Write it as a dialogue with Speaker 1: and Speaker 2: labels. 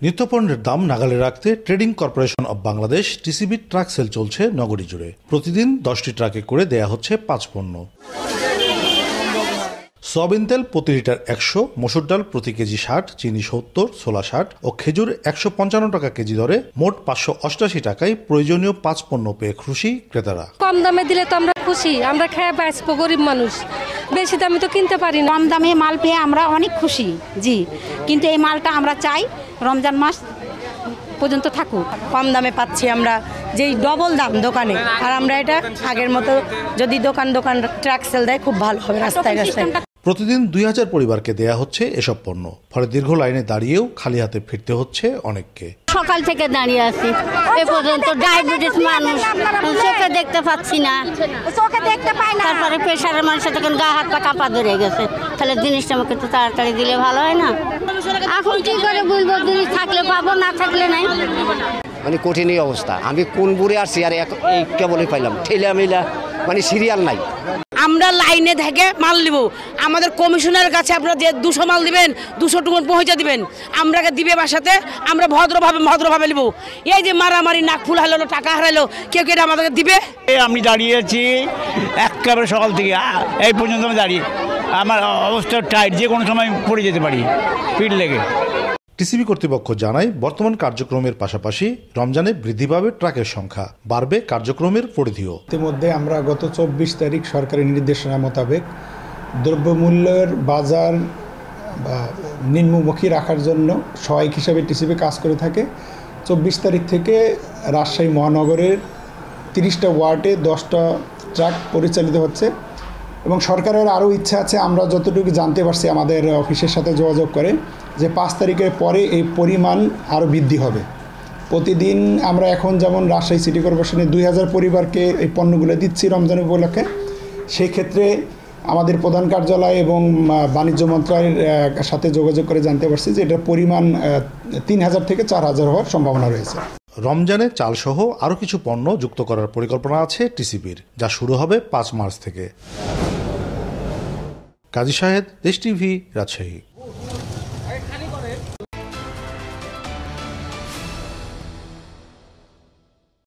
Speaker 1: নিত্যপণ্যের দাম নাগালে রাখতে ট্রেডিং কর্পোরেশন অব বাংলাদেশ টিসিবির ট্রাক সেল চলছে নগরী জুড়ে। প্রতিদিন 10টি ট্রাকে করে দেয়া হচ্ছে 5 পণ্য। সয়াবিন তেল প্রতি লিটার 100, মসুর ডাল প্রতি কেজি 60, চিনি 70, ছোলা 60 ও খেজুর 155 টাকা কেজি দরে মোট 588 টাকায় প্রয়োজনীয় 5 পণ্য পেয়ে খুশি ক্রেতারা।
Speaker 2: কম দামে দিলে তো আমরা খুশি, আমরা খেয়ে বাঁচবো, গরিব মানুষ, বেশি দামে তো কিনতে পারি না।
Speaker 3: কম দামে মাল পেয়ে আমরা অনেক খুশি, জি, কিন্তু এই মালটা আমরা চাই রমজান মাস পর্যন্ত থাকুক।
Speaker 4: কম দামে পাচ্ছি আমরা, যেই ডবল দাম দোকানে, আর আমরা এটা আগের মতো যদি দোকান ট্রাক সেল দেয় খুব ভালো হবে রাস্তায় রাস্তায়।
Speaker 1: প্রতিদিন 2000 পরিবারকে দেয়া হচ্ছে এসব পণ্য, ফলে দীর্ঘ লাইনে দাঁড়িয়েও খালি হাতে ফিরতে হচ্ছে অনেককে।
Speaker 5: সকাল থেকে দাঁড়িয়ে আছি এ পর্যন্ত, ডায়াবেটিস মানুষ, চোখে দেখতে পাচ্ছি না,
Speaker 3: চোখে দেখতে পাই না,
Speaker 5: তারপরে প্রেশারের মানুষের তখন গা হাত পা কাঁপা ধরে গেছে। তাহলে জিনিসটা আমাকে তো তাড়াতাড়ি দিলে ভালো হয় না। এখন কি করে বলবো, জিনিস থাকলে পাবো, না থাকলে নাই।
Speaker 6: মানে কঠিনই অবস্থা। আমি কোন বুড়ে আসছি আর এই কেবলই পাইলাম ঠেলা মেলা, মানে সিরিয়াল নাই।
Speaker 4: আমরা লাইনে থেকে মাল নিব, আমাদের কমিশনারের কাছে আপনারা যে 200 মাল দিবেন 200 টুকুন পৌঁছে দিবেন, আমরাকে দিবে বাসাতে, আমরা ভদ্রভাবে নিব। এই যে মারামারি, নাক ফুল হারালো, টাকা হারালো, কেউ কেউ আমাদেরকে দিবে।
Speaker 7: আমি দাঁড়িয়েছি একেবারে সকাল থেকে এই পর্যন্ত আমি দাঁড়িয়ে, আমার অবস্থা টাইট, যে কোনো সময় পড়ে যেতে পারি পিঠ লেগে।
Speaker 1: টিসিবি কর্তৃপক্ষ জানায়, বর্তমান কার্যক্রমের পাশাপাশি রমজানে বৃদ্ধি পাবে ট্রাকের সংখ্যা, বাড়বে কার্যক্রমের পরিধিও।
Speaker 8: ইতিমধ্যে আমরা গত 24 তারিখ সরকারি নির্দেশনা মোতাবেক দ্রব্যমূল্যের বাজার নিম্নমুখী রাখার জন্য সহায়ক হিসাবে টিসিবি কাজ করে থাকে। 24 তারিখ থেকে রাজশাহী মহানগরের 30টা ওয়ার্ডে 10টা ট্রাক পরিচালিত হচ্ছে এবং সরকারের আরও ইচ্ছা আছে, আমরা যতটুকু জানতে পারছি আমাদের অফিসের সাথে যোগাযোগ করে, যে 5 তারিখের পরে এই পরিমাণ আরও বৃদ্ধি হবে। প্রতিদিন আমরা এখন যেমন রাজশাহী সিটি কর্পোরেশনে 2000 পরিবারকে এই পণ্যগুলো দিচ্ছি রমজান উপলক্ষে, সেই ক্ষেত্রে আমাদের প্রধান কার্যালয় এবং বাণিজ্য মন্ত্রণালয়ের সাথে যোগাযোগ করে জানতে পারছি যে এটার পরিমাণ 3000 থেকে 4000 হওয়ার সম্ভাবনা রয়েছে।
Speaker 1: রমজানে চালসহ আরও কিছু পণ্য যুক্ত করার পরিকল্পনা আছে টিসিবির, যা শুরু হবে 5 মার্চ থেকে। কাজী শাহেদ, দেশ টিভি, রাজশাহী।